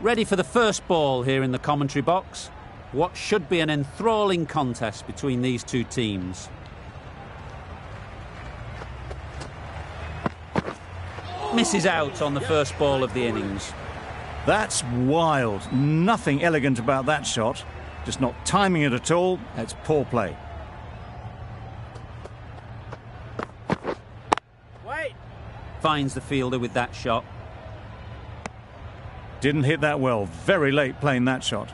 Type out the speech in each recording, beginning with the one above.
Ready for the first ball here in the commentary box. What should be an enthralling contest between these two teams. Misses out on the first ball of the innings. That's wild. Nothing elegant about that shot. Just not timing it at all. It's poor play. Wait. Finds the fielder with that shot. Didn't hit that well. Very late playing that shot.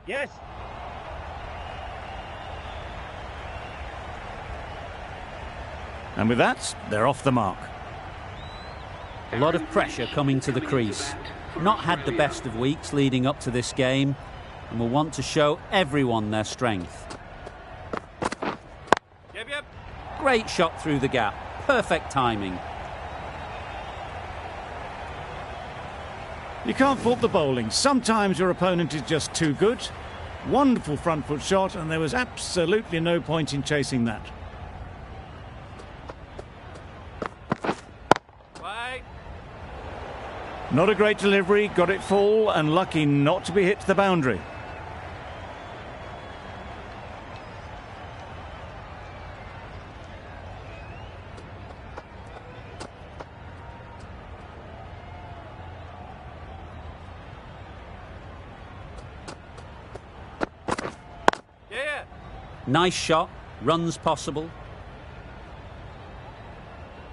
Yes. And with that, they're off the mark. A lot of pressure coming to the crease. Not had the best of weeks leading up to this game and will want to show everyone their strength. Yep. Great shot through the gap. Perfect timing. You can't fault the bowling. Sometimes your opponent is just too good. Wonderful front foot shot, and there was absolutely no point in chasing that. Not a great delivery, got it full and lucky not to be hit to the boundary. Yeah. Nice shot, runs possible.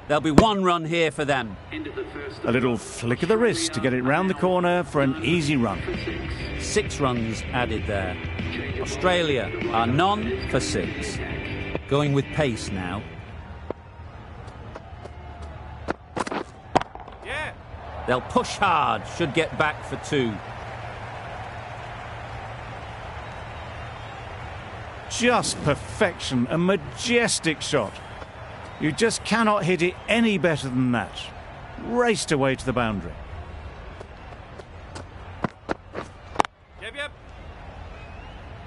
There'll be one run here for them. A little flick of the wrist to get it round the corner for an easy run. 6 runs added there. Australia are none for 6. Going with pace now. Yeah. They'll push hard, should get back for 2. Just perfection, a majestic shot. You just cannot hit it any better than that. Raced away to the boundary. Yep.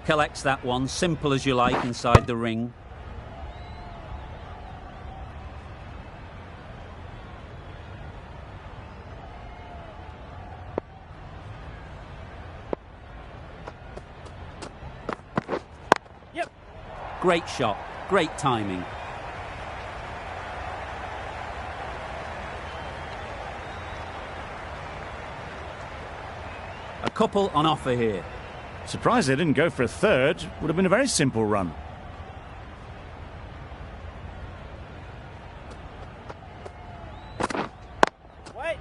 Collects that one, simple as you like, inside the ring. Yep. Great shot, great timing. A couple on offer here. Surprised they didn't go for a third. Would have been a very simple run. Wait.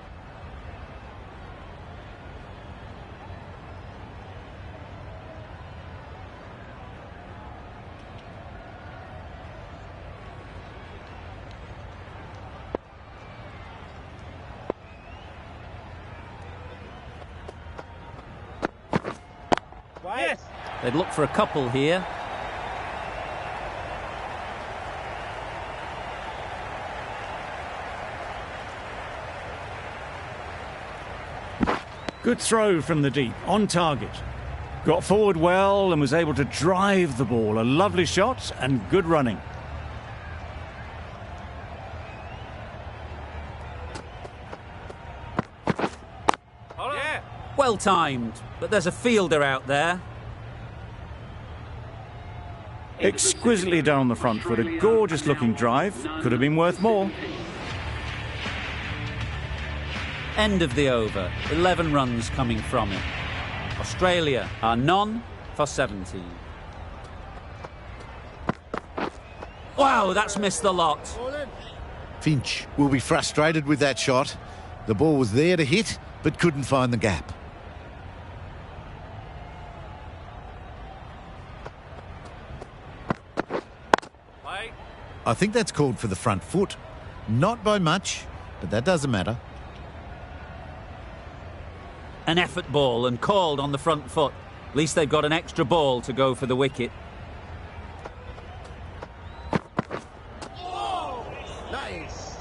Yes. They'd look for a couple here. Good throw from the deep, on target. Got forward well and was able to drive the ball. A lovely shot and good running. Yeah. Well timed, but there's a fielder out there. Exquisitely down the front foot, a gorgeous looking drive. Could have been worth more. End of the over. 11 runs coming from it. Australia are none for 17. Wow, that's missed the lot. Finch will be frustrated with that shot. The ball was there to hit, but couldn't find the gap. I think that's called for the front foot. Not by much, but that doesn't matter. An effort ball and called on the front foot. At least they've got an extra ball to go for the wicket. Oh, nice.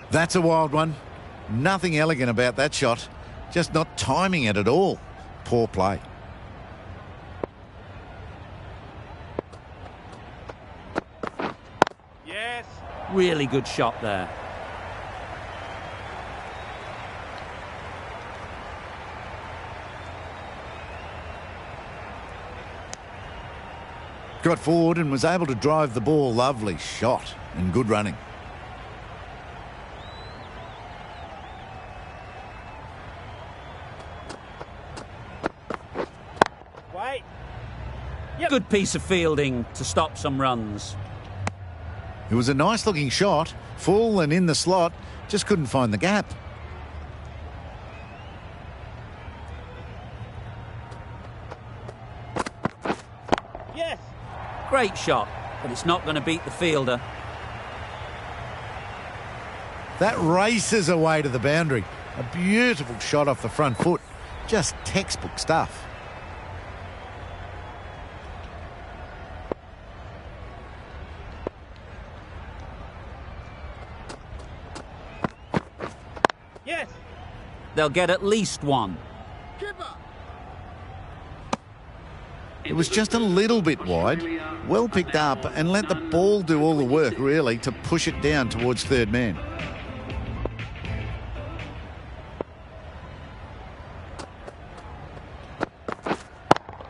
That's a wild one. Nothing elegant about that shot. Just not timing it at all. Poor play. Really good shot there. Got forward and was able to drive the ball. Lovely shot and good running. Wait. Yep. Good piece of fielding to stop some runs. It was a nice looking shot, full and in the slot, just couldn't find the gap. Yes. Great shot, but it's not going to beat the fielder. That races away to the boundary. A beautiful shot off the front foot. Just textbook stuff. Yes. They'll get at least one. It was just a little bit wide. Well picked up and let the ball do all the work, really, to push it down towards third man.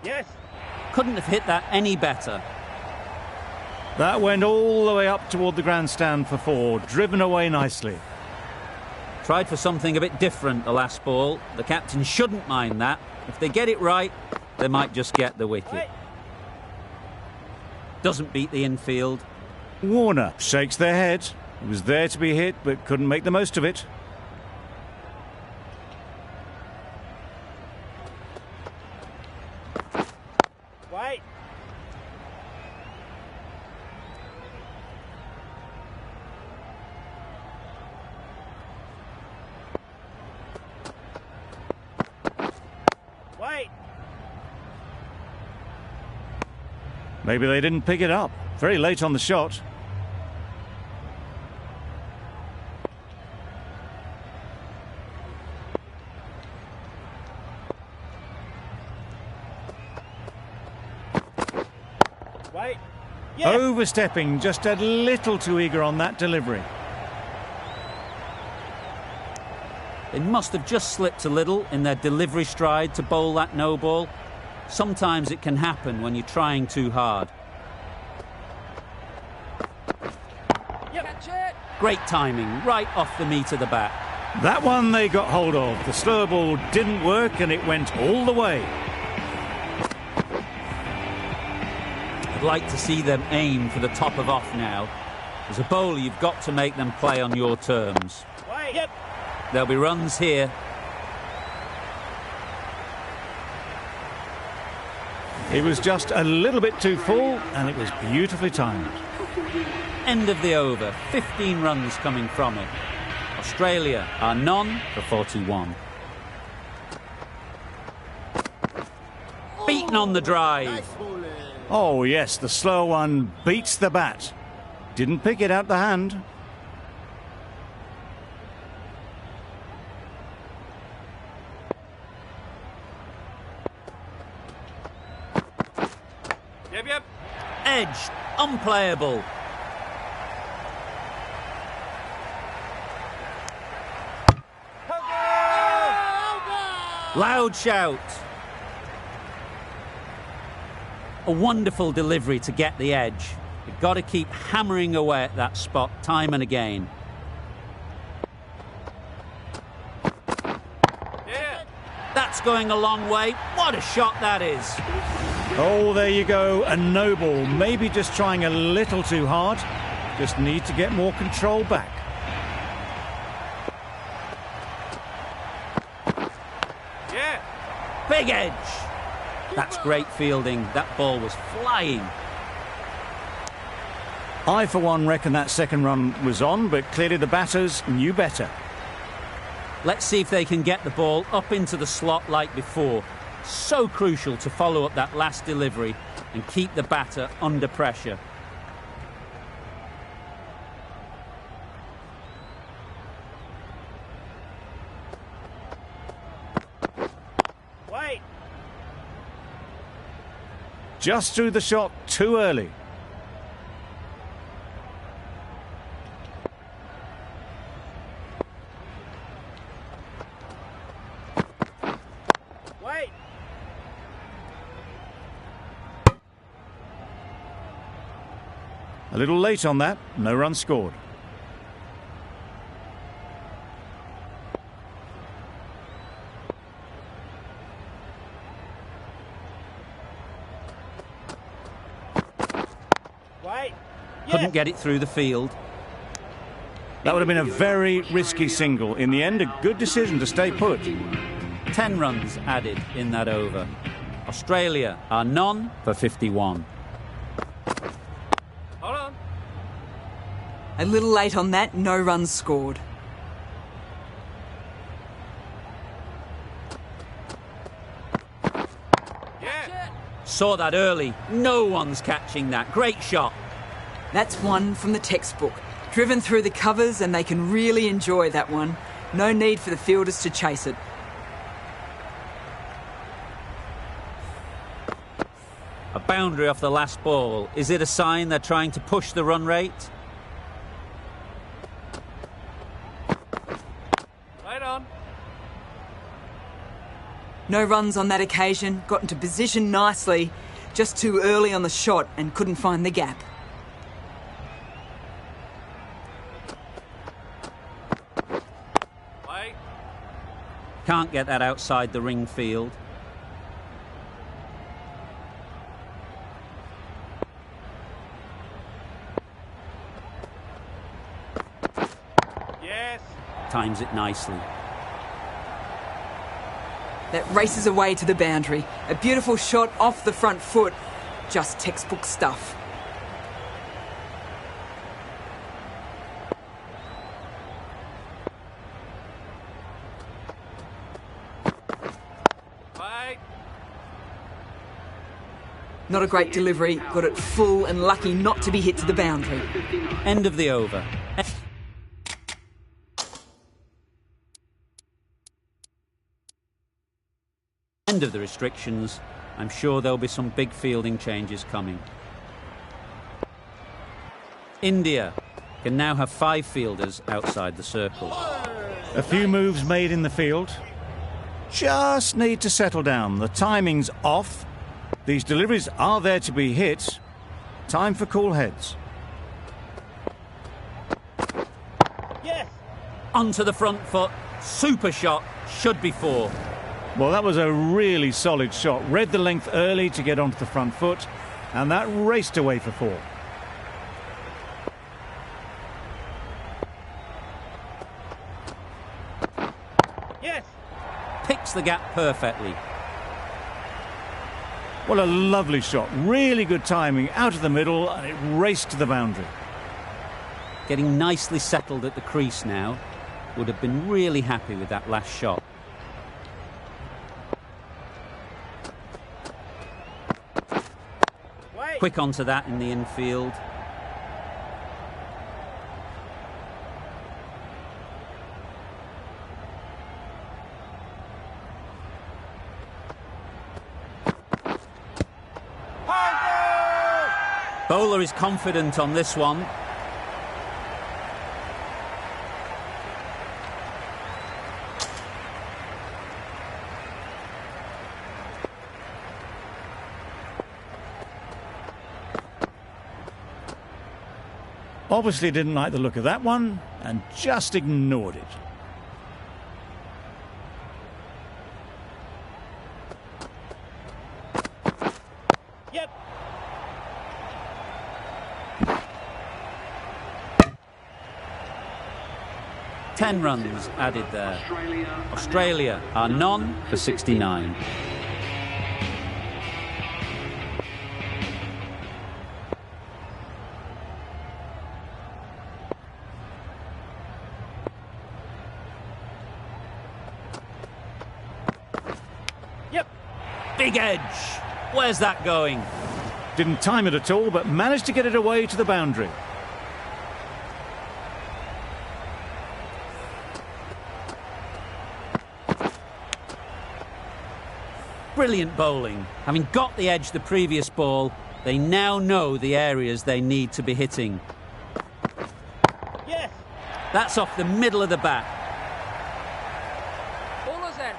Yes. Couldn't have hit that any better. That went all the way up toward the grandstand for 4, driven away nicely. Tried for something a bit different the last ball. The captain shouldn't mind that. If they get it right, they might just get the wicket. Doesn't beat the infield. Warner shakes their head. He was there to be hit, but couldn't make the most of it. Wait. Wait. Maybe they didn't pick it up. Very late on the shot. Wait. Yeah. Overstepping, just a little too eager on that delivery. They must have just slipped a little in their delivery stride to bowl that no ball. Sometimes it can happen when you're trying too hard. Yep. Catch it. Great timing, right off the meat of the bat. That one they got hold of. The slow ball didn't work and it went all the way. I'd like to see them aim for the top of off now. As a bowler, you've got to make them play on your terms. Yep. There'll be runs here. It was just a little bit too full and it was beautifully timed. End of the over. 15 runs coming from it. Australia are none for 41. Beaten on the drive. Oh yes, the slow one beats the bat. Didn't pick it out the hand. Yep. Edged. Unplayable. Loud shout. A wonderful delivery to get the edge. You've got to keep hammering away at that spot time and again. Yeah. That's going a long way. What a shot that is. Oh, there you go. A no ball. Maybe just trying a little too hard. Just need to get more control back. Yeah. Big edge. That's great fielding. That ball was flying. I, for one, reckon that second run was on, but clearly the batters knew better. Let's see if they can get the ball up into the slot like before. So crucial to follow up that last delivery and keep the batter under pressure. Wait. Just threw the shot too early. little late on that, no run scored. Couldn't get it through the field. That would have been a very risky single. In the end, a good decision to stay put. 10 runs added in that over. Australia are none for 51. Hold on. A little late on that, no runs scored. Yeah. Saw that early. No one's catching that. Great shot. That's one from the textbook. Driven through the covers and they can really enjoy that one. No need for the fielders to chase it. A boundary off the last ball. Is it a sign they're trying to push the run rate? Right on. No runs on that occasion. Got into position nicely. Just too early on the shot and couldn't find the gap. Can't get that outside the ring field. Yes. Times it nicely. That races away to the boundary. A beautiful shot off the front foot. Just textbook stuff. Not a great delivery, got it full and lucky not to be hit to the boundary. End of the over. End of the restrictions. I'm sure there'll be some big fielding changes coming. India can now have 5 fielders outside the circle. A few moves made in the field. Just need to settle down. The timing's off. These deliveries are there to be hit. Time for cool heads. Yes. Onto the front foot. Super shot. Should be 4. Well, that was a really solid shot. Read the length early to get onto the front foot, and that raced away for 4. Yes. Picks the gap perfectly. What a lovely shot. Really good timing out of the middle, and it raced to the boundary. Getting nicely settled at the crease now. Would have been really happy with that last shot. Wait. Quick onto that in the infield. Bowler is confident on this one. Obviously didn't like the look of that one and just ignored it. Yep. Ten runs added there. Australia are none for 69. Yep. Big edge. Where's that going? Didn't time it at all, but managed to get it away to the boundary. Brilliant bowling. Having got the edge the previous ball, they now know the areas they need to be hitting. Yes. That's off the middle of the bat. Bowler's end.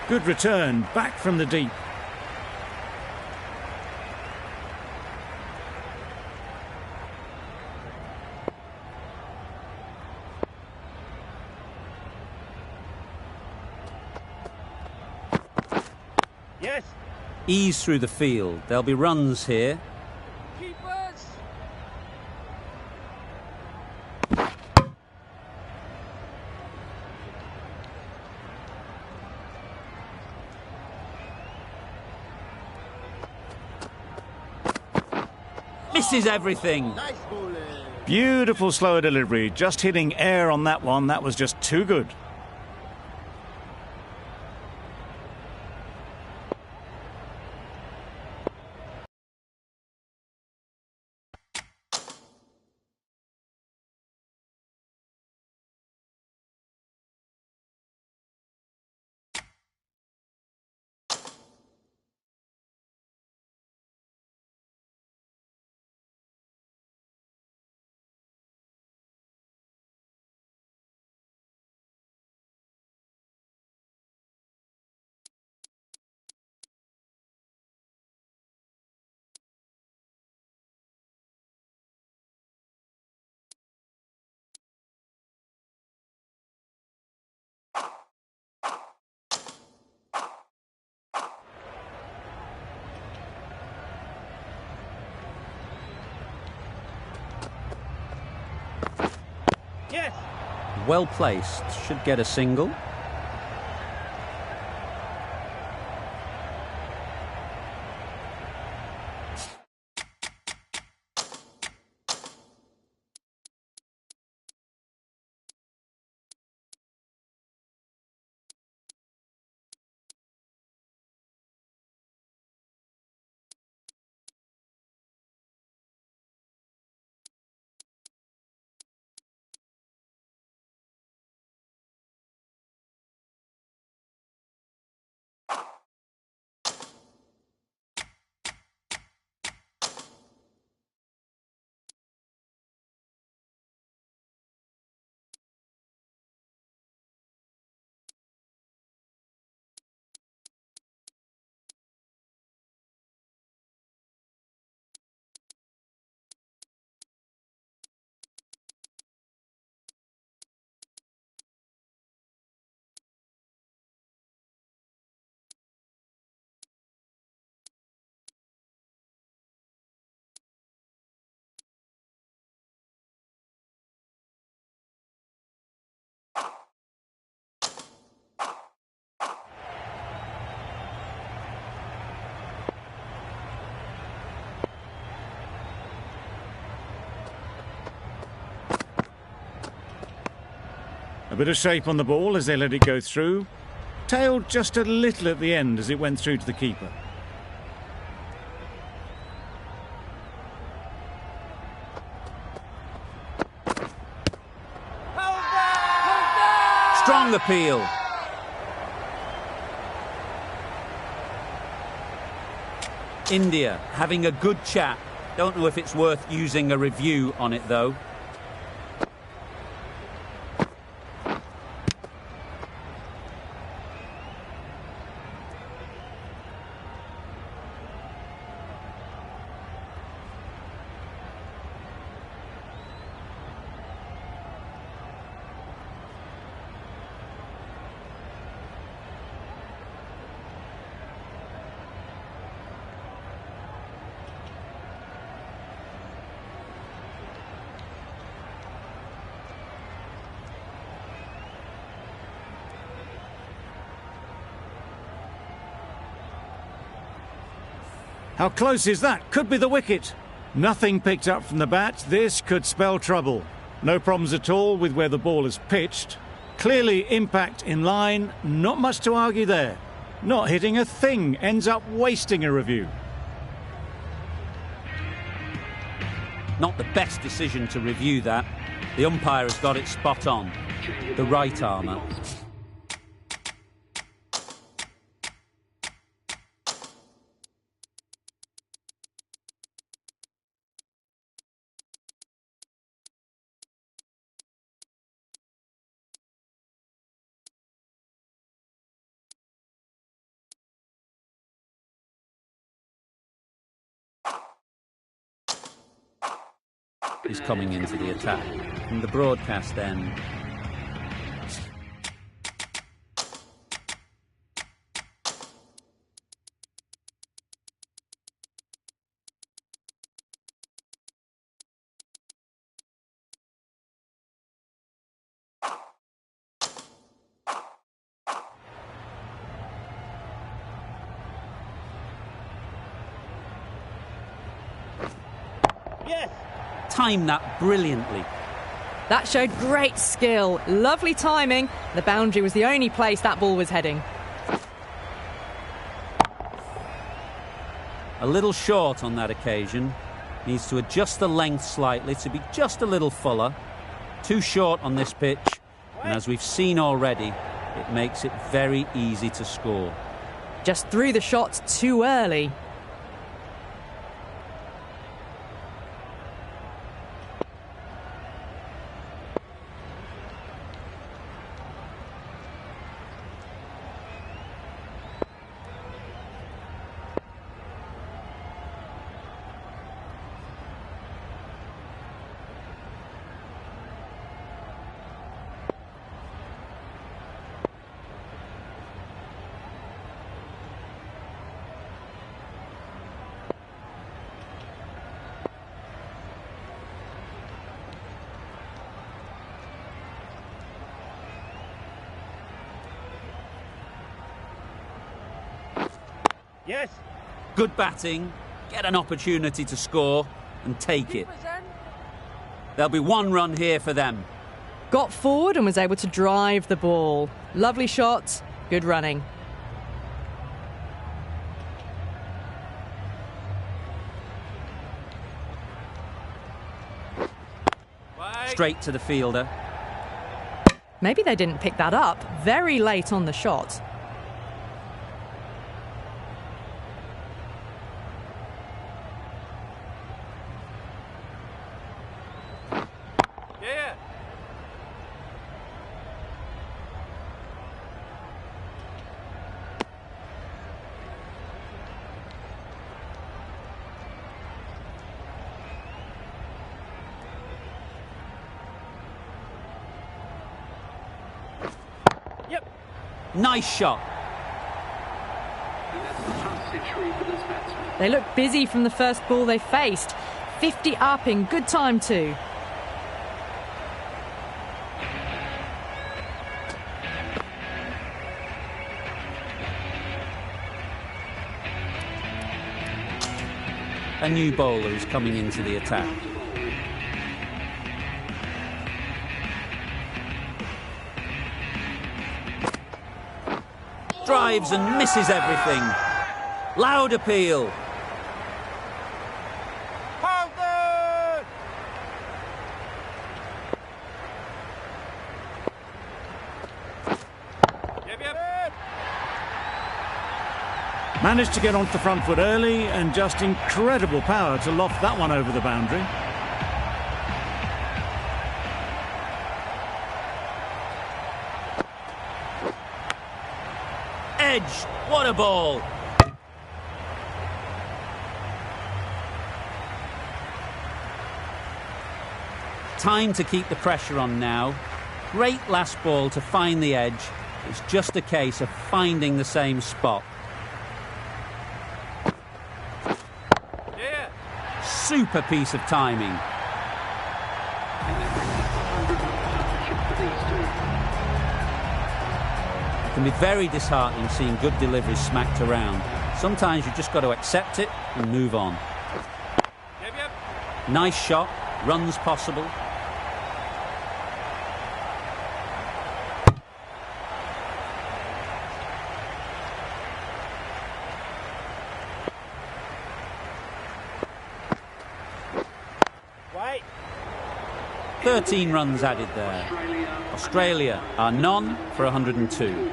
Good return, back from the deep. Yes. Ease through the field. There'll be runs here. Keepers. Misses everything. Nice bowling. Beautiful slower delivery. Just hitting air on that one. That was just too good. Yes. Well placed. Should get a single. A bit of shape on the ball as they let it go through. Tailed just a little at the end as it went through to the keeper. Strong appeal. India having a good chat. Don't know if it's worth using a review on it though. How close is that? Could be the wicket. Nothing picked up from the bat. This could spell trouble. No problems at all with where the ball is pitched. Clearly impact in line. Not much to argue there. Not hitting a thing. Ends up wasting a review. Not the best decision to review that. The umpire has got it spot on. The right armour. Is coming into the attack. And the broadcast end. Yes. Timed that brilliantly. That showed great skill. Lovely timing. The boundary was the only place that ball was heading. A little short on that occasion. Needs to adjust the length slightly to be just a little fuller. Too short on this pitch. And as we've seen already, it makes it very easy to score. Just threw the shot too early. Yes. Good batting, get an opportunity to score and take it. There'll be 1 run here for them. Got forward and was able to drive the ball. Lovely shot, good running. Straight to the fielder. Maybe they didn't pick that up. Very late on the shot. Yeah. Yep. Nice shot. They looked busy from the first ball they faced. 50 up in good time too. A new bowler is coming into the attack. Drives and misses everything. Loud appeal. Hold it! Yep. Managed to get onto the front foot early and just incredible power to loft that one over the boundary. Edge. What a ball. Time to keep the pressure on now. Great last ball to find the edge. It's just a case of finding the same spot. Yeah. Super piece of timing. It can be very disheartening seeing good deliveries smacked around. Sometimes you've just got to accept it and move on. Yep. Nice shot, runs possible. Wait. 13 runs added there. Australia are none for 102.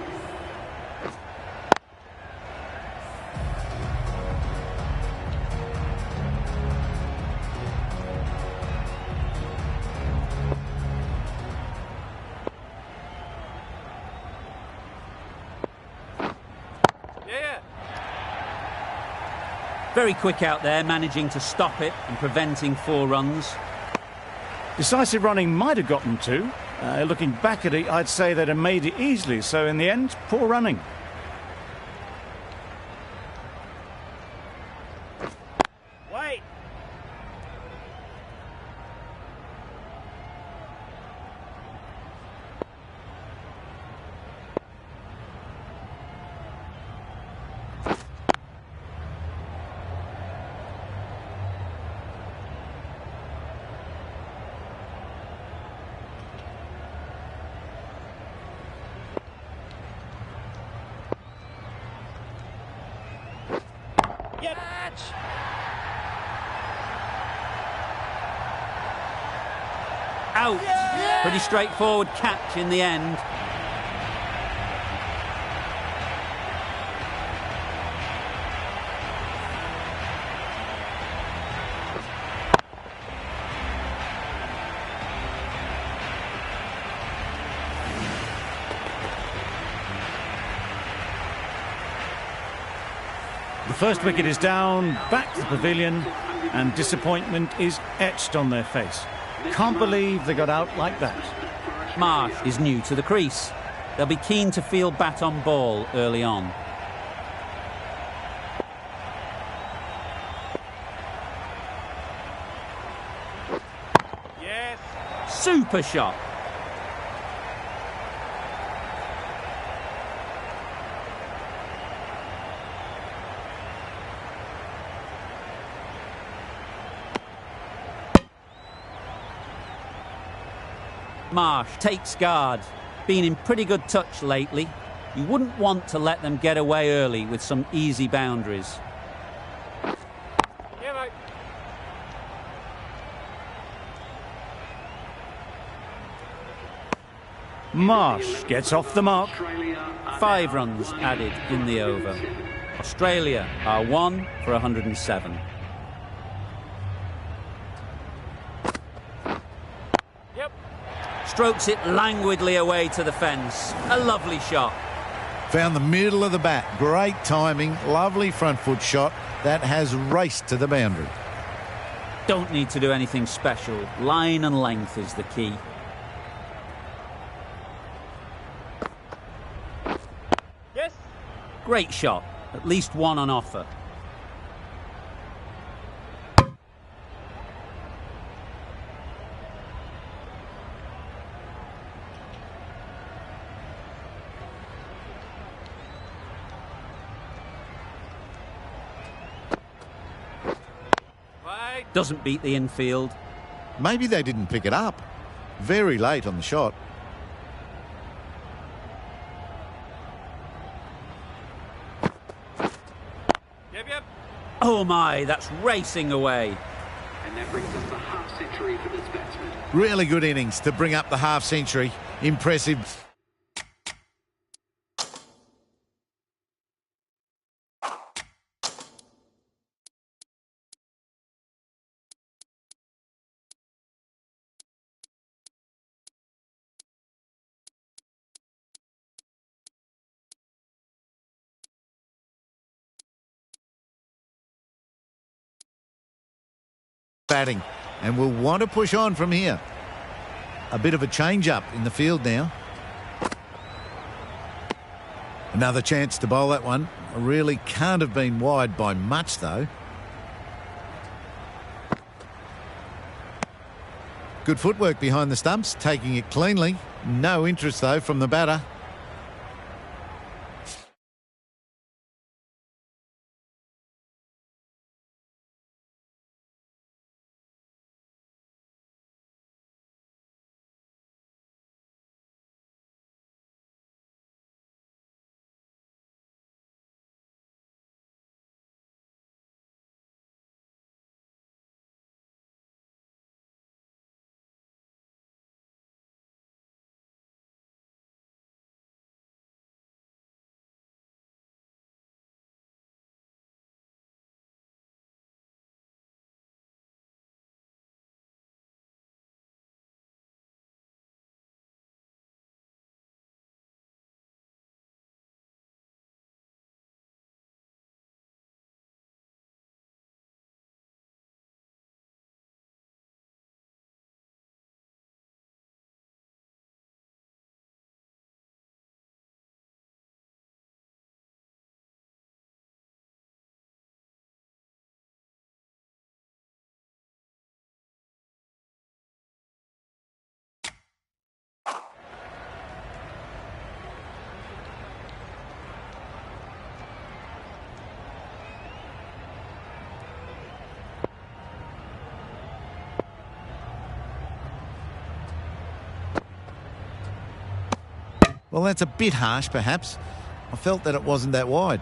Yeah. Very quick out there, managing to stop it and preventing 4 runs. Decisive running might have gotten 2. Looking back at it, I'd say they'd have made it easily. So in the end, poor running. Wait. Yep. Out. Pretty straightforward catch in the end. The first wicket is down, back to the pavilion, and disappointment is etched on their face. Can't believe they got out like that. Marsh is new to the crease. They'll be keen to field bat on ball early on. Yes. Super shot. Marsh takes guard. Been in pretty good touch lately. You wouldn't want to let them get away early with some easy boundaries. Yeah, mate. Marsh gets off the mark. 5 runs added in the over. Australia are 1 for 107. Yep. Strokes it languidly away to the fence. A lovely shot. Found the middle of the bat. Great timing. Lovely front foot shot that has raced to the boundary. Don't need to do anything special. Line and length is the key. Yes. Great shot. At least one on offer. Wait. Doesn't beat the infield. Maybe they didn't pick it up. Very late on the shot. Yep, yep. Oh my, that's racing away. And that brings us the half century for this batsman. Really good innings to bring up the half century. Impressive. Batting, and will want to push on from here. A bit of a change up in the field now. Another chance to bowl that one. Really can't have been wide by much though. Good footwork behind the stumps, taking it cleanly. No interest though from the batter. Well, that's a bit harsh, perhaps. I felt that it wasn't that wide.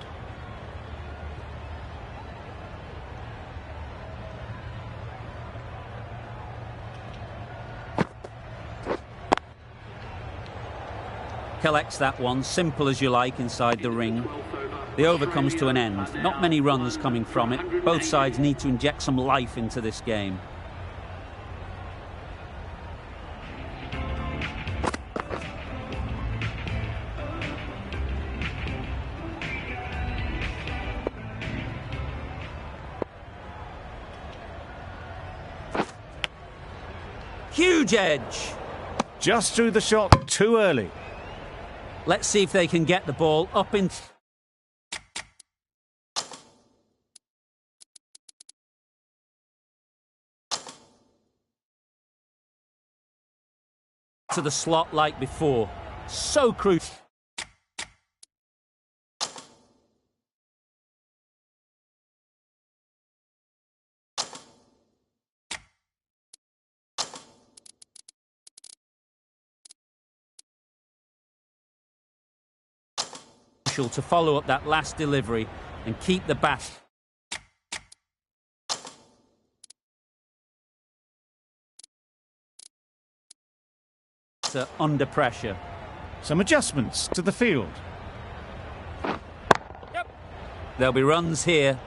Collects that one, simple as you like, inside the ring. The over comes to an end. Not many runs coming from it. Both sides need to inject some life into this game. Huge edge. Just threw the shot too early. Let's see if they can get the ball up in... to the slot like before. So crucial. To follow up that last delivery and keep the bat under pressure. Some adjustments to the field. Yep. There'll be runs here.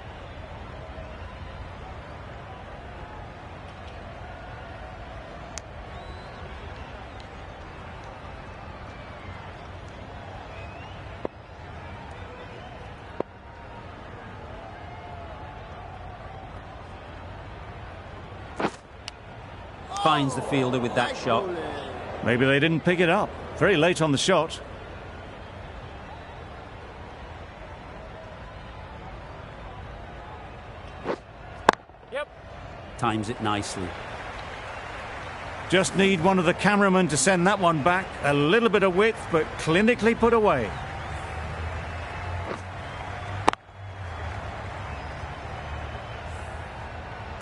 Finds the fielder with that shot. Maybe they didn't pick it up. Very late on the shot. Yep. Times it nicely. Just need one of the cameramen to send that one back. A little bit of width, but clinically put away.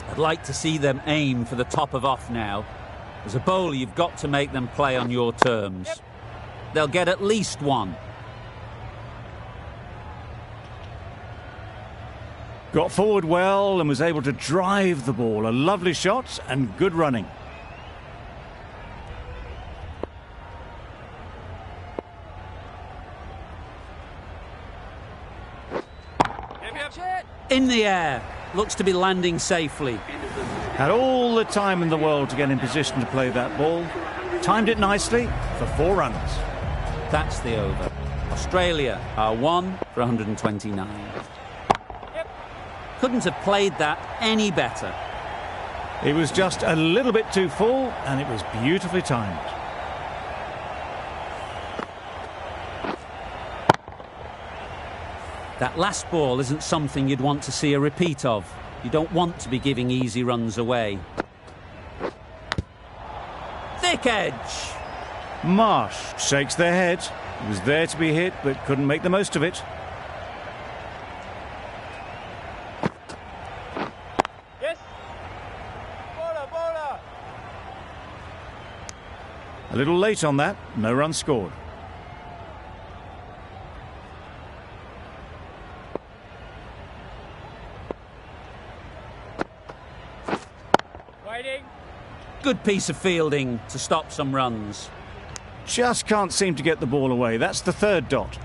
I'd like to see them aim for the top of off now. As a bowler, you've got to make them play on your terms. Yep. They'll get at least one. Got forward well and was able to drive the ball. A lovely shot and good running. Yep. In the air. Looks to be landing safely. Had all the time in the world to get in position to play that ball. Timed it nicely for 4 runs. That's the over. Australia are 1 for 129. Yep. Couldn't have played that any better. It was just a little bit too full and it was beautifully timed. That last ball isn't something you'd want to see a repeat of. You don't want to be giving easy runs away. Thick edge. Marsh shakes their head. He was there to be hit, but couldn't make the most of it. Yes. Bowler. A little late on that. No run scored. Waiting. Good piece of fielding to stop some runs. Just can't seem to get the ball away. That's the 3rd dot.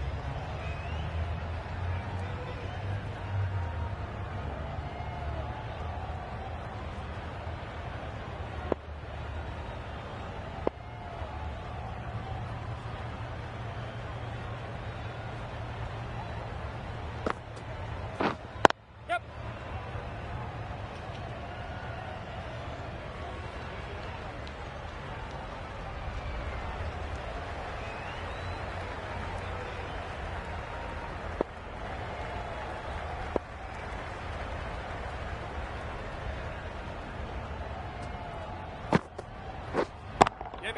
Yep.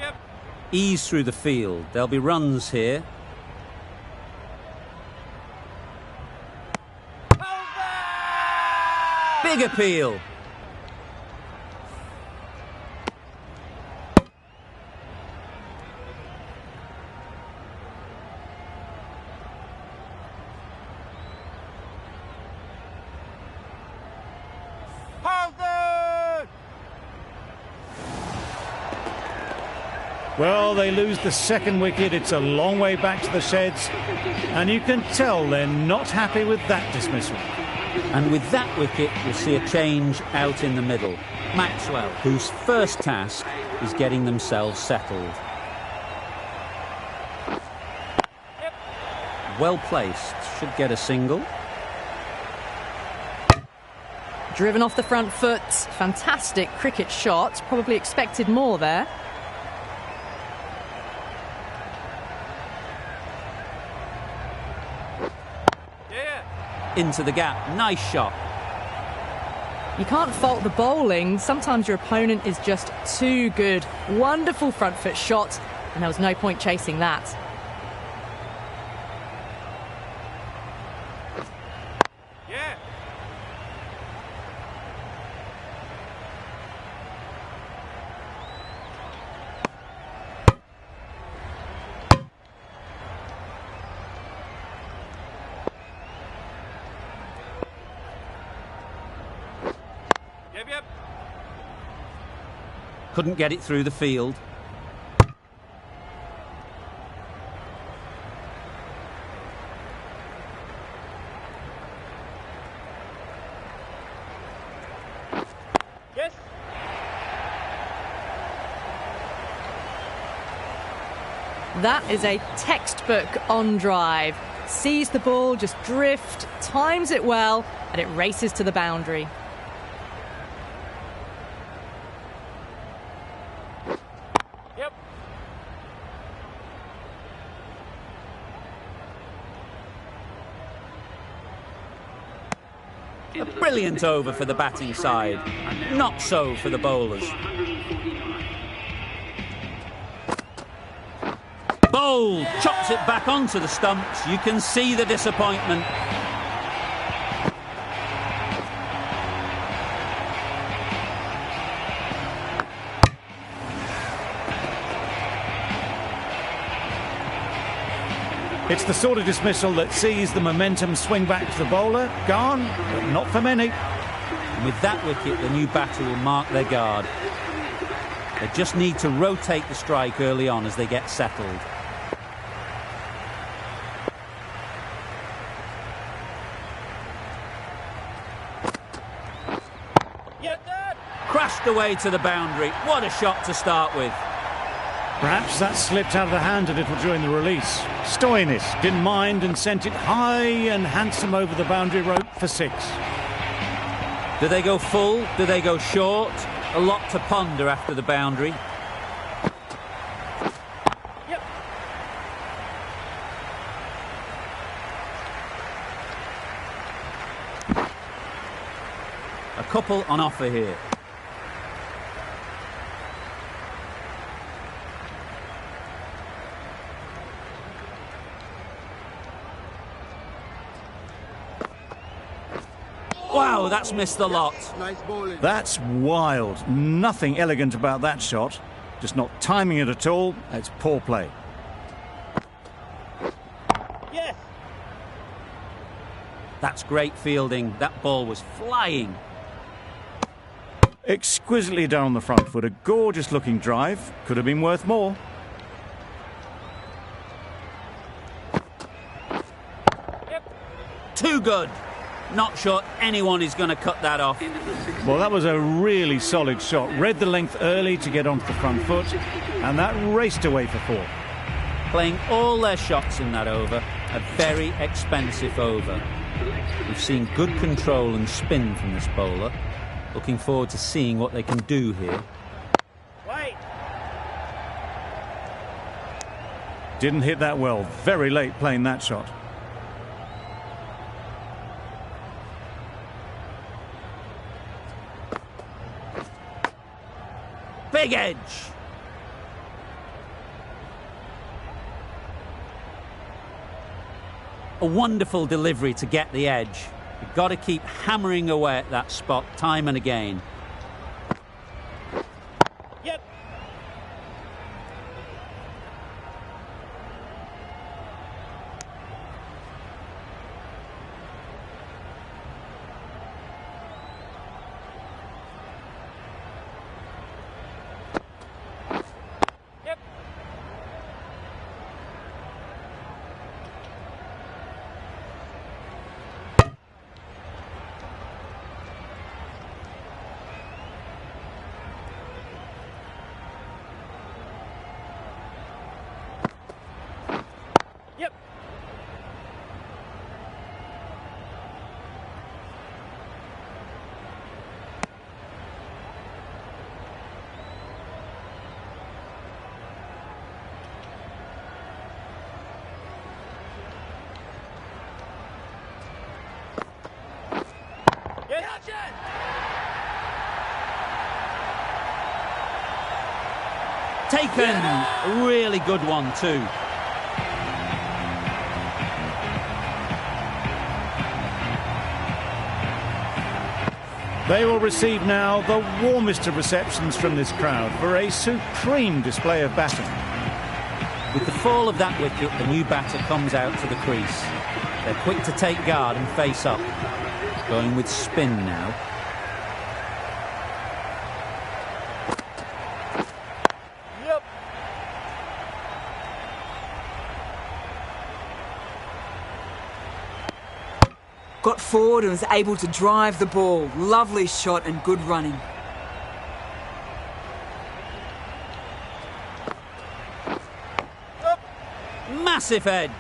Yep. Ease through the field. There'll be runs here. Big appeal. Well, they lose the second wicket. It's a long way back to the sheds. And you can tell they're not happy with that dismissal. And with that wicket, we'll see a change out in the middle. Maxwell, whose first task is getting themselves settled. Well placed, should get a single. Driven off the front foot. Fantastic cricket shot. Probably expected more there. Into the gap, nice shot. You can't fault the bowling. Sometimes your opponent is just too good. Wonderful front foot shot, and there was no point chasing that. Yeah. Yep. Couldn't get it through the field. Yes. That is a textbook on drive. Sees the ball just drift, times it well, and it races to the boundary. Yep. A brilliant over for the batting side. Not so for the bowlers. Bowled, chops it back onto the stumps. You can see the disappointment. It's the sort of dismissal that sees the momentum swing back to the bowler. Gone, but not for many. And with that wicket, the new batter will mark their guard. They just need to rotate the strike early on as they get settled. Yep, Dad. Crashed away to the boundary. What a shot to start with. Perhaps that slipped out of the hand a little during the release. Stoinis didn't mind and sent it high and handsome over the boundary rope for 6. Do they go full? Do they go short? A lot to ponder after the boundary. Yep. A couple on offer here. Wow, that's missed the lot. That's wild. Nothing elegant about that shot. Just not timing it at all. It's poor play. Yes. That's great fielding. That ball was flying. Exquisitely done on the front foot. A gorgeous looking drive. Could have been worth more. Yep. Too good. Not sure anyone is going to cut that off. Well, that was a really solid shot. Read the length early to get onto the front foot, and that raced away for 4. Playing all their shots in that over. A very expensive over. We've seen good control and spin from this bowler. Looking forward to seeing what they can do here. Wait. Didn't hit that well. Very late playing that shot. Big edge. A wonderful delivery to get the edge. You've got to keep hammering away at that spot time and again. Yep. Yep. Yep. Taken! Really good one too. They will receive now the warmest of receptions from this crowd for a supreme display of batting. With the fall of that wicket, the new batter comes out to the crease. They're quick to take guard and face up. Going with spin now. Yep. Got forward and was able to drive the ball. Lovely shot and good running. Massive edge.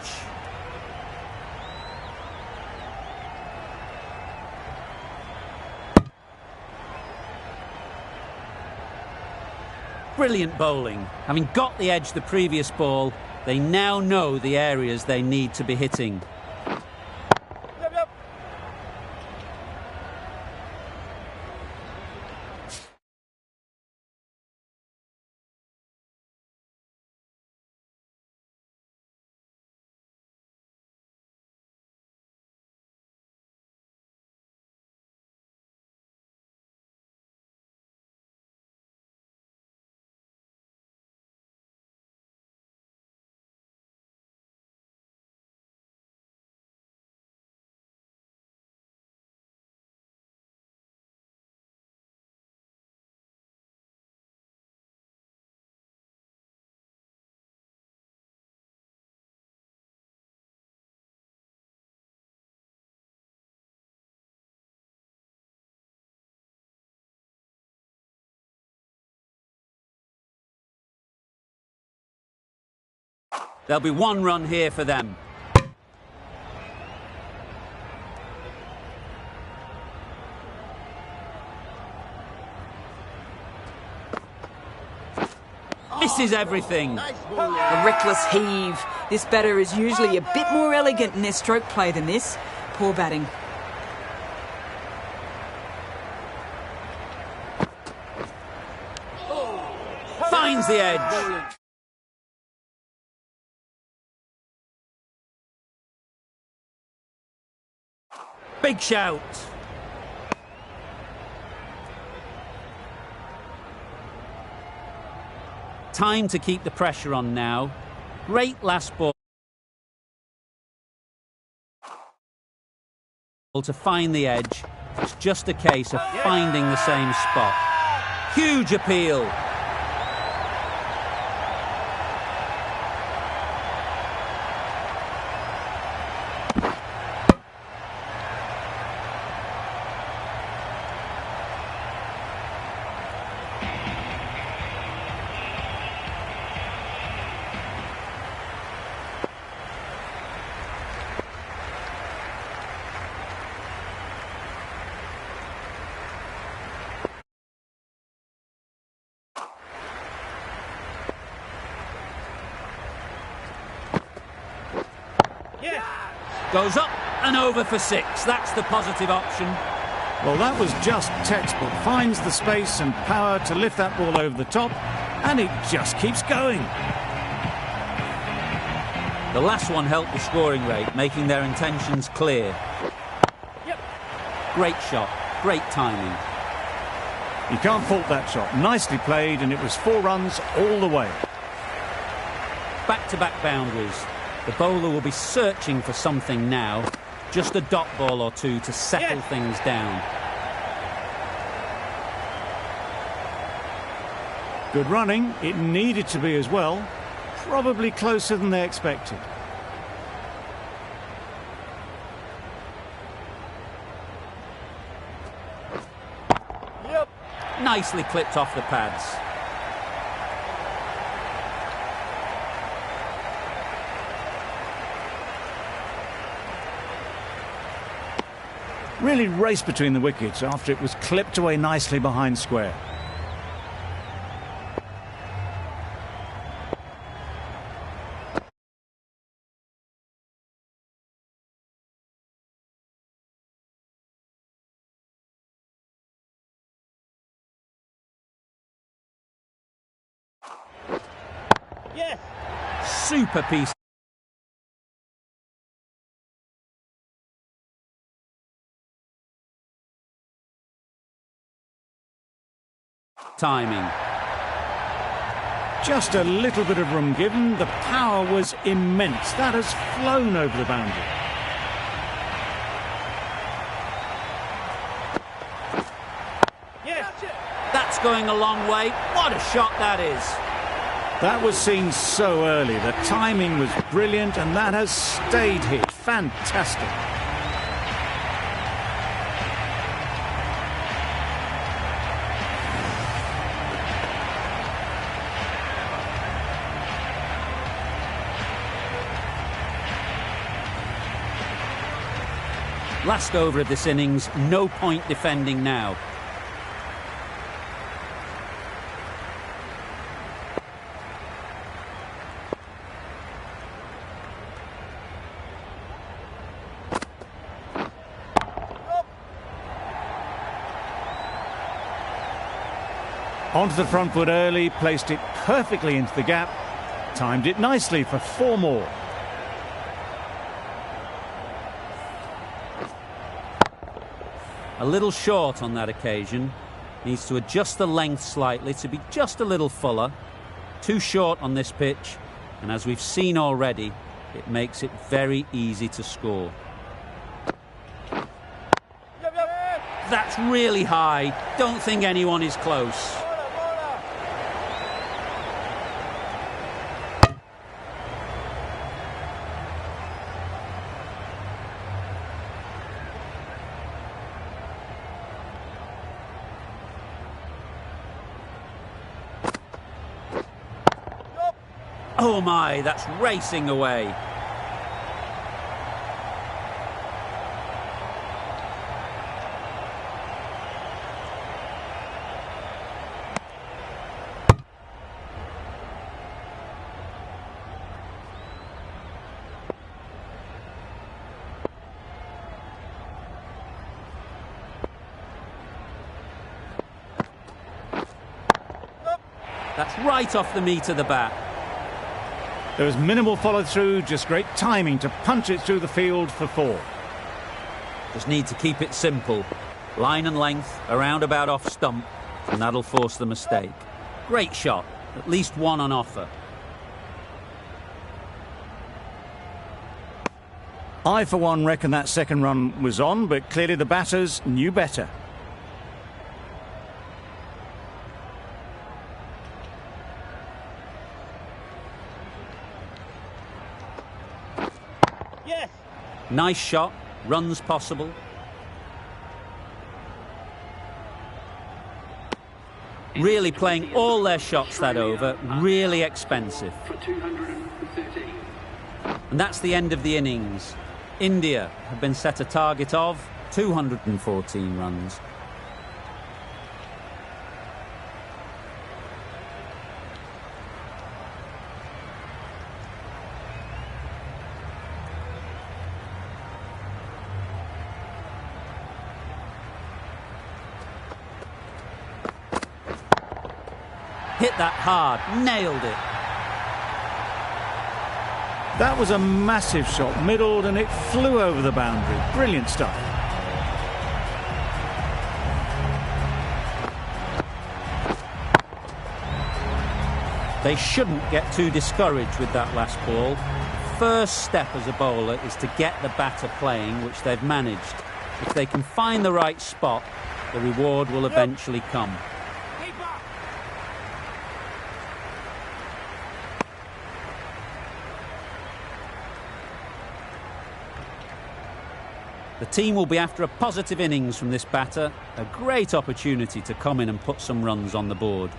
Brilliant bowling. Having got the edge the previous ball, they now know the areas they need to be hitting. Yep, yep. There'll be one run here for them. Misses everything. A reckless heave. This batter is usually a bit more elegant in their stroke play than this. Poor batting. Finds the edge. Big shout. Time to keep the pressure on now. Great last ball to find the edge. It's just a case of finding the same spot. Huge appeal. Goes up and over for 6. That's the positive option. Well, that was just textbook. Finds the space and power to lift that ball over the top, and it just keeps going. The last one helped the scoring rate, making their intentions clear. Yep. Great shot, great timing. You can't fault that shot. Nicely played, and it was 4 runs all the way. Back-to-back boundaries. The bowler will be searching for something now. Just a dot ball or two to settle things down. Good running. It needed to be as well. Probably closer than they expected. Yep. Nicely clipped off the pads. Really raced between the wickets after it was clipped away nicely behind square. Yes. Super piece. Timing. Just a little bit of room given. The power was immense. That has flown over the boundary. Yes. That's going a long way. What a shot that is. That was seen so early. The timing was brilliant, and that has stayed hit. Fantastic. Last over of this innings, no point defending now. Onto the front foot early, placed it perfectly into the gap, timed it nicely for 4 more. A little short on that occasion. Needs to adjust the length slightly to be just a little fuller. Too short on this pitch, and as we've seen already, it makes it very easy to score. Yep, yep. That's really high. Don't think anyone is close. Oh my, that's racing away. That's right off the meat of the bat. There was minimal follow-through, just great timing to punch it through the field for 4. Just need to keep it simple. Line and length, around about off stump, and that'll force the mistake. Great shot, at least one on offer. I, for one, reckon that second run was on, but clearly the batters knew better. Yes. Nice shot, runs possible. Really playing all their shots that over, really expensive. For 213. And that's the end of the innings. India have been set a target of 214 runs. Hit that hard, nailed it. That was a massive shot, middled, and it flew over the boundary. Brilliant stuff. They shouldn't get too discouraged with that last ball. First step as a bowler is to get the batter playing, which they've managed. If they can find the right spot, the reward will eventually come. The team will be after a positive innings from this batter, a great opportunity to come in and put some runs on the board.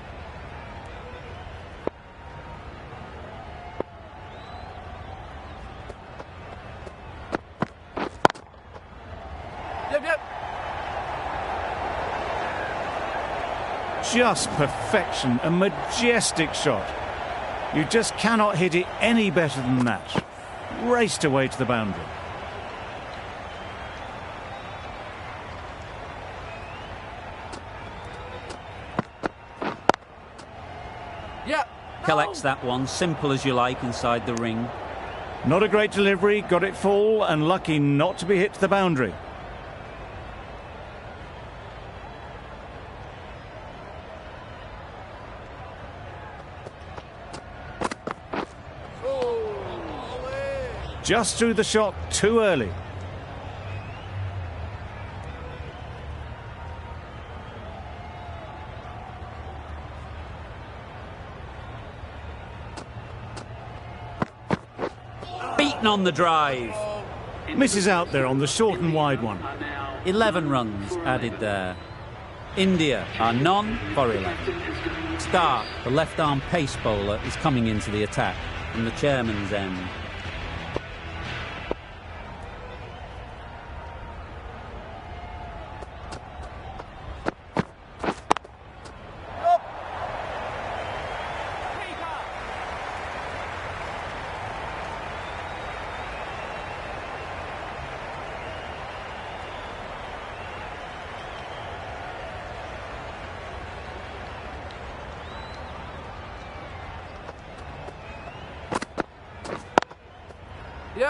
Just perfection, a majestic shot. You just cannot hit it any better than that. Raced away to the boundary. Collects that one, simple as you like, inside the ring. Not a great delivery, got it full and lucky not to be hit to the boundary. Just threw the shot too early. Beaten on the drive. Misses out there on the short and wide one. 11 runs added there. India are none for 11. Stark, the left-arm pace bowler, is coming into the attack from the chairman's end.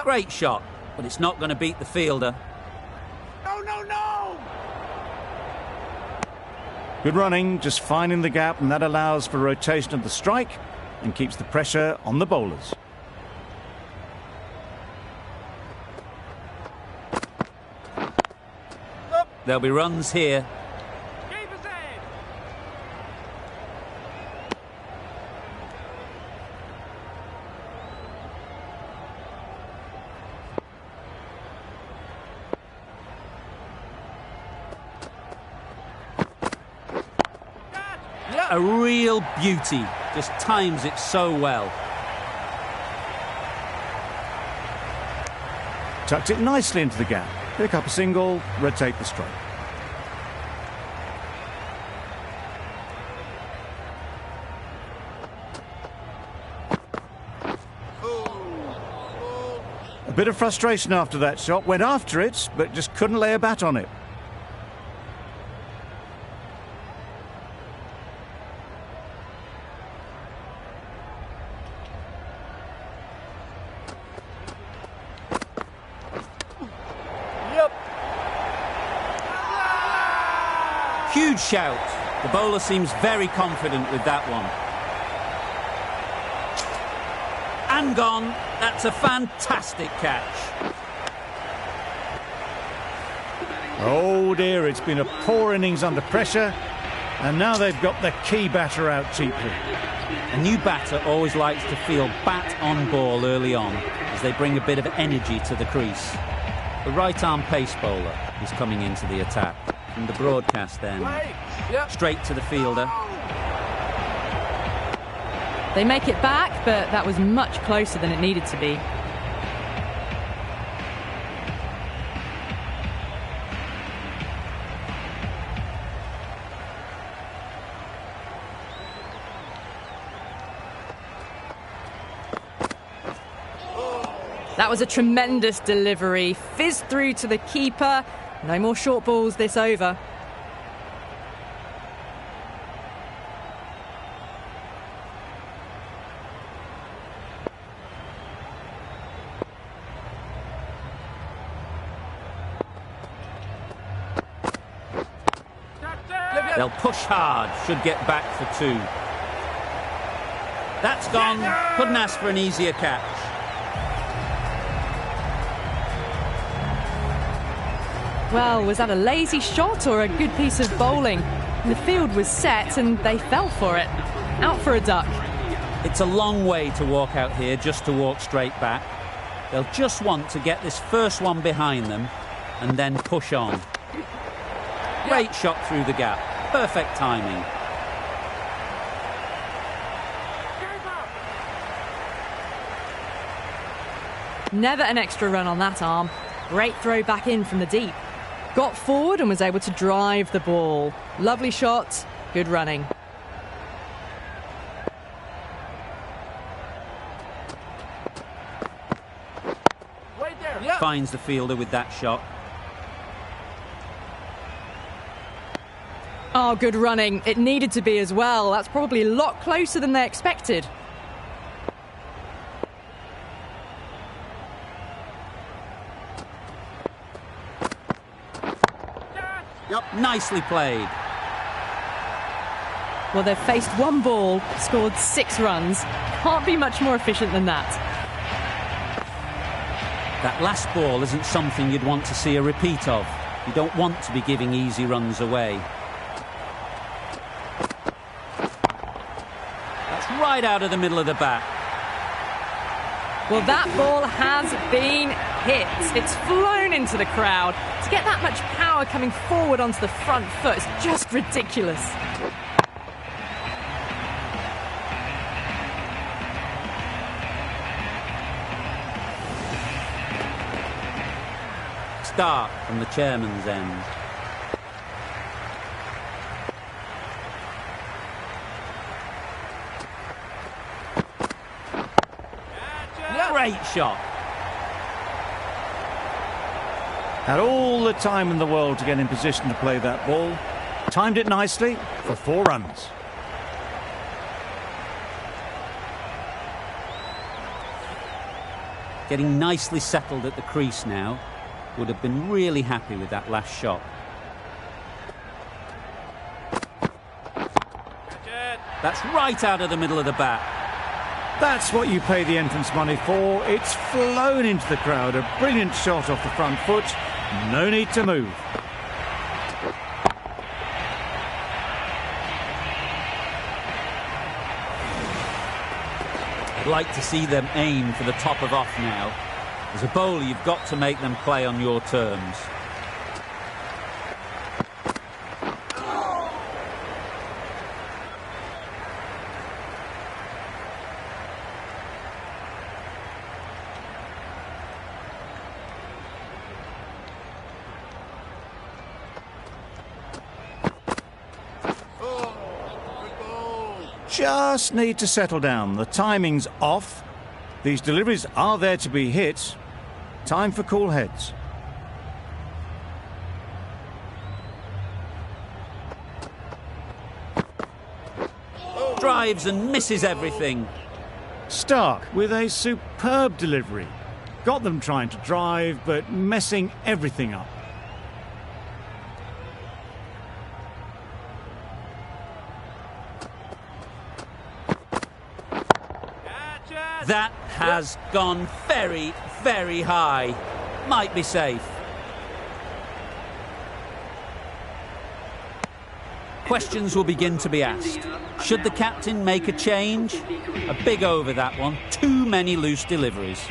Great shot, but it's not going to beat the fielder. No! Good running, just finding the gap, and that allows for rotation of the strike and keeps the pressure on the bowlers. There'll be runs here. A real beauty, just times it so well. Tucked it nicely into the gap. Pick up a single, rotate the strike. A bit of frustration after that shot. Went after it, but just couldn't lay a bat on it. Huge shout. The bowler seems very confident with that one. And gone. That's a fantastic catch. Oh dear, it's been a poor innings under pressure, and now they've got the key batter out cheaply. A new batter always likes to feel bat on ball early on, as they bring a bit of energy to the crease. The right-arm pace bowler is coming into the attack. From the broadcast then, straight to the fielder. They make it back, but that was much closer than it needed to be. That was a tremendous delivery. Fizzed through to the keeper. No more short balls this over. They'll push hard, should get back for 2. That's gone. Couldn't ask for an easier catch. Well, was that a lazy shot or a good piece of bowling? The field was set and they fell for it. Out for a duck. It's a long way to walk out here just to walk straight back. They'll just want to get this first one behind them and then push on. Great shot through the gap. Perfect timing. Never an extra run on that arm. Great throw back in from the deep. got forward and was able to drive the ball. Lovely shot, good running. Finds the fielder with that shot. Oh, good running. It needed to be as well. That's probably a lot closer than they expected. Yep, nicely played. Well, they've faced one ball, scored 6 runs. Can't be much more efficient than that. That last ball isn't something you'd want to see a repeat of. You don't want to be giving easy runs away. That's right out of the middle of the bat. Well, that ball has been hit. It's flown into the crowd. To get that much power coming forward onto the front foot is just ridiculous. Start from the chairman's end. Great shot. Had all the time in the world to get in position to play that ball. Timed it nicely for 4 runs. Getting nicely settled at the crease now. Would have been really happy with that last shot. That's right out of the middle of the bat. That's what you pay the entrance money for. It's flown into the crowd. A brilliant shot off the front foot. No need to move. I'd like to see them aim for the top of off now. As a bowler, you've got to make them play on your terms. Just need to settle down. The timing's off. These deliveries are there to be hit. Time for cool heads. Drives and misses everything. Stark with a superb delivery. Got them trying to drive, but messing everything up. That has gone very, very high. Might be safe. Questions will begin to be asked. Should the captain make a change? A big over, that one. Too many loose deliveries.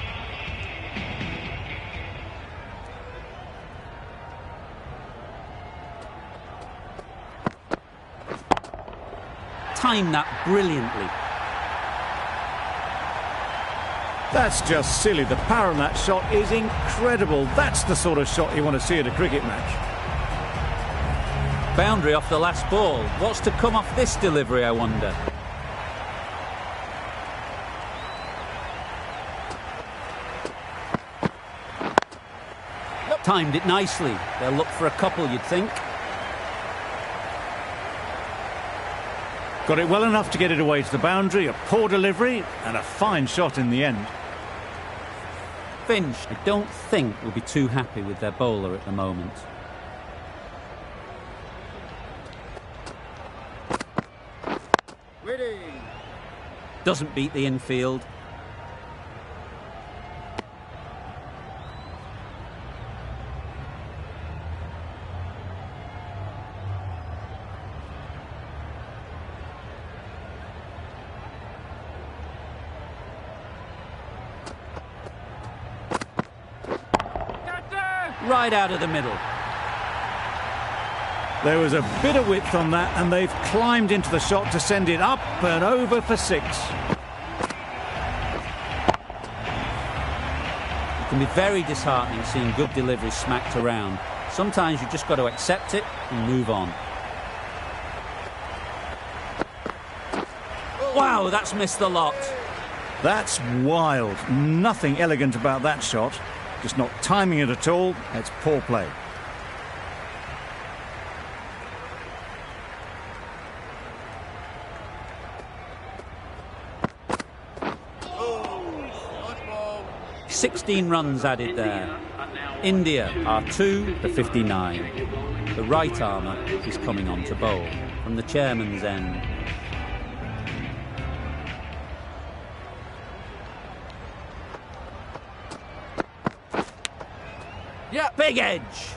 Timed that brilliantly. That's just silly. The power on that shot is incredible. That's the sort of shot you want to see at a cricket match. Boundary off the last ball. What's to come off this delivery, I wonder? Timed it nicely. They'll look for a couple, you'd think. Got it well enough to get it away to the boundary. A poor delivery and a fine shot in the end. Finch, I don't think, will be too happy with their bowler at the moment. Doesn't beat the infield. Right out of the middle. There was a bit of width on that, and they've climbed into the shot to send it up and over for 6. It can be very disheartening seeing good deliveries smacked around. Sometimes you've just got to accept it and move on. Wow, that's missed the lot. That's wild. Nothing elegant about that shot. Just not timing it at all. It's poor play. Nice ball. 16 runs added there. India are 2 for 59. The right armour is coming on to bowl from the chairman's end. Yeah. Big edge!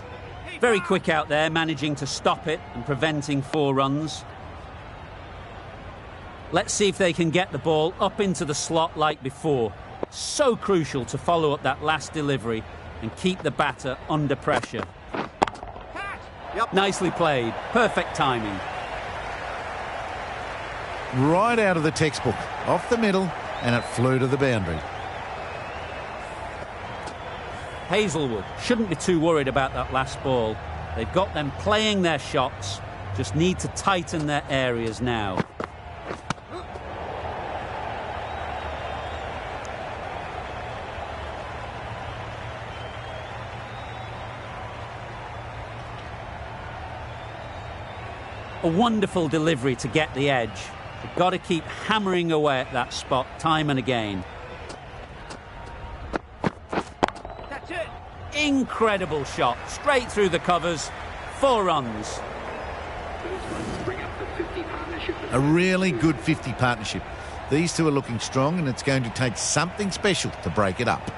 Very quick out there, managing to stop it and preventing 4 runs. Let's see if they can get the ball up into the slot like before. So crucial to follow up that last delivery and keep the batter under pressure. Yep. Nicely played. Perfect timing. Right out of the textbook. Off the middle, and it flew to the boundary. Hazelwood shouldn't be too worried about that last ball. They've got them playing their shots, just need to tighten their areas now. A wonderful delivery to get the edge. They've got to keep hammering away at that spot time and again. That's it. Incredible shot, straight through the covers. 4 runs. A really good 50 partnership. These two are looking strong, and it's going to take something special to break it up.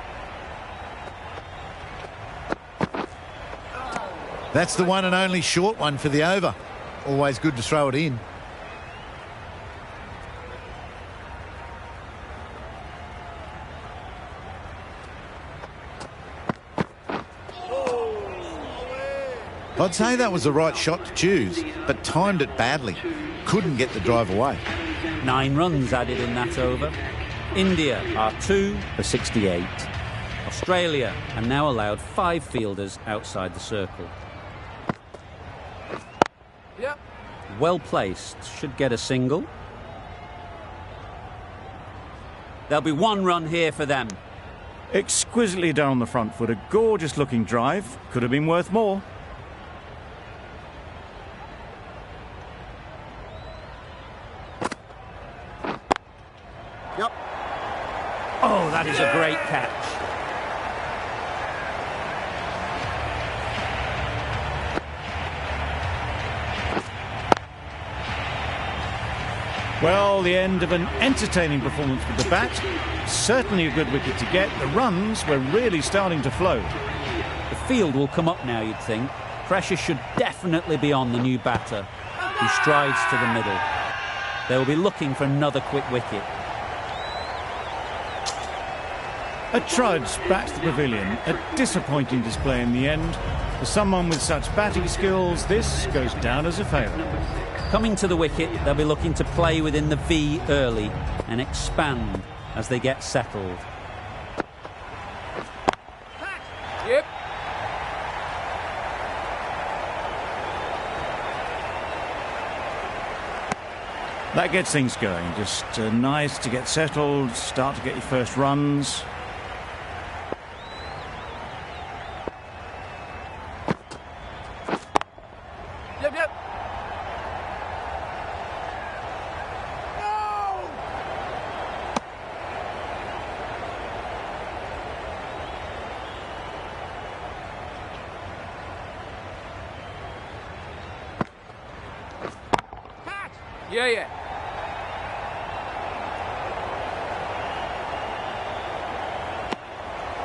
That's the one and only short one for the over. Always good to throw it in. I'd say that was the right shot to choose, but timed it badly. Couldn't get the drive away. 9 runs added in that over. India are 2 for 68. Australia are now allowed 5 fielders outside the circle. Yep. Well placed, should get a single. There'll be 1 run here for them. Exquisitely done on the front foot. A gorgeous looking drive. Could have been worth more. Yep. Oh, that is a great catch. Well, the end of an entertaining performance with the bat. Certainly a good wicket to get. The runs were really starting to flow. The field will come up now, you'd think. Pressure should definitely be on the new batter, who strides to the middle. They will be looking for another quick wicket. A trudge back to the pavilion. A disappointing display in the end. For someone with such batting skills, this goes down as a failure. Coming to the wicket, they'll be looking to play within the V early and expand as they get settled. Yep. That gets things going. Just nice to get settled, start to get your first runs. Yep, yep. No! Catch! Yeah, yeah.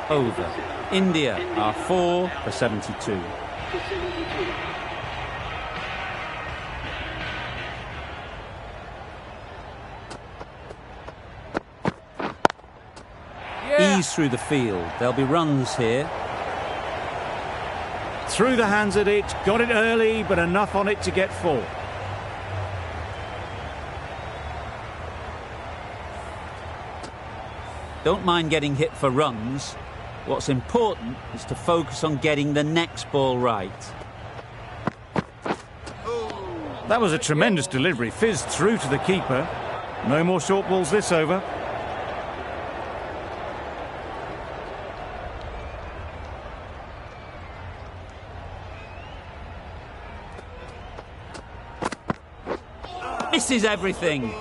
Over. India are 4 for 72. Yeah. Ease through the field. There'll be runs here. Threw the hands at it, got it early, but enough on it to get 4. Don't mind getting hit for runs. What's important is to focus on getting the next ball right. That was a tremendous delivery, fizzed through to the keeper. No more short balls this over. Misses everything.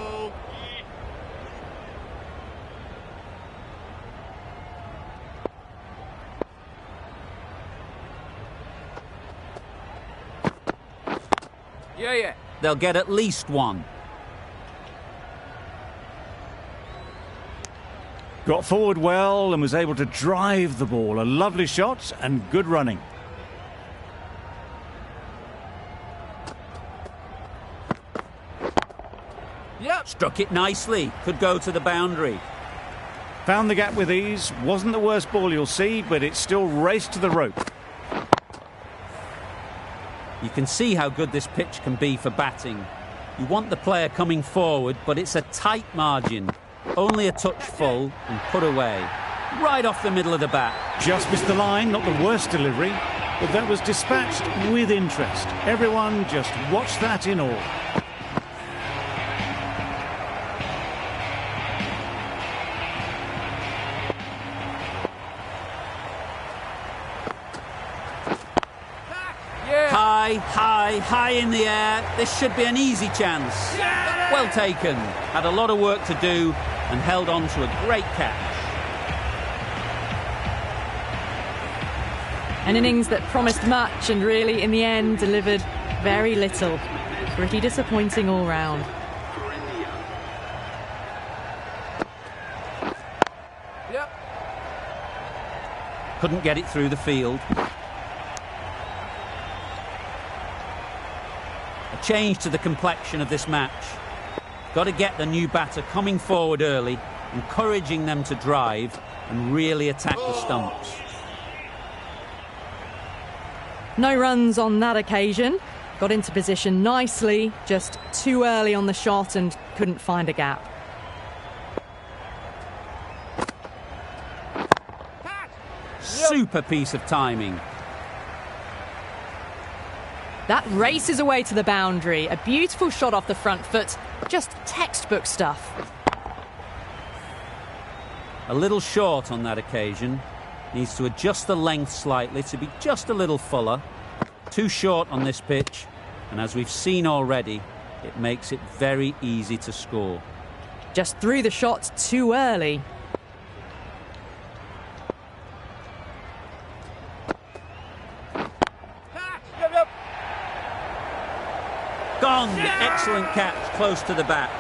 Yeah. They'll get at least one. Got forward well and was able to drive the ball. A lovely shot and good running. Yep. Struck it nicely. Could go to the boundary. Found the gap with ease. Wasn't the worst ball you'll see, but it still raced to the rope. You can see how good this pitch can be for batting. You want the player coming forward, but it's a tight margin. Only a touch full and put away. Right off the middle of the bat. Just missed the line, not the worst delivery, but that was dispatched with interest. Everyone just watched that in awe. High in the air. This should be an easy chance. Well taken. Had a lot of work to do and held on to a great catch. An innings that promised much and really, in the end, delivered very little. Pretty disappointing all round. Yep. Couldn't get it through the field. A change to the complexion of this match. Got to get the new batter coming forward early, encouraging them to drive and really attack the stumps. No runs on that occasion. Got into position nicely, just too early on the shot and couldn't find a gap. Super piece of timing. That races away to the boundary. A beautiful shot off the front foot. Just textbook stuff. A little short on that occasion. Needs to adjust the length slightly to be just a little fuller. Too short on this pitch. And as we've seen already, it makes it very easy to score. Just threw the shot too early. Gone! Excellent catch, close to the bat.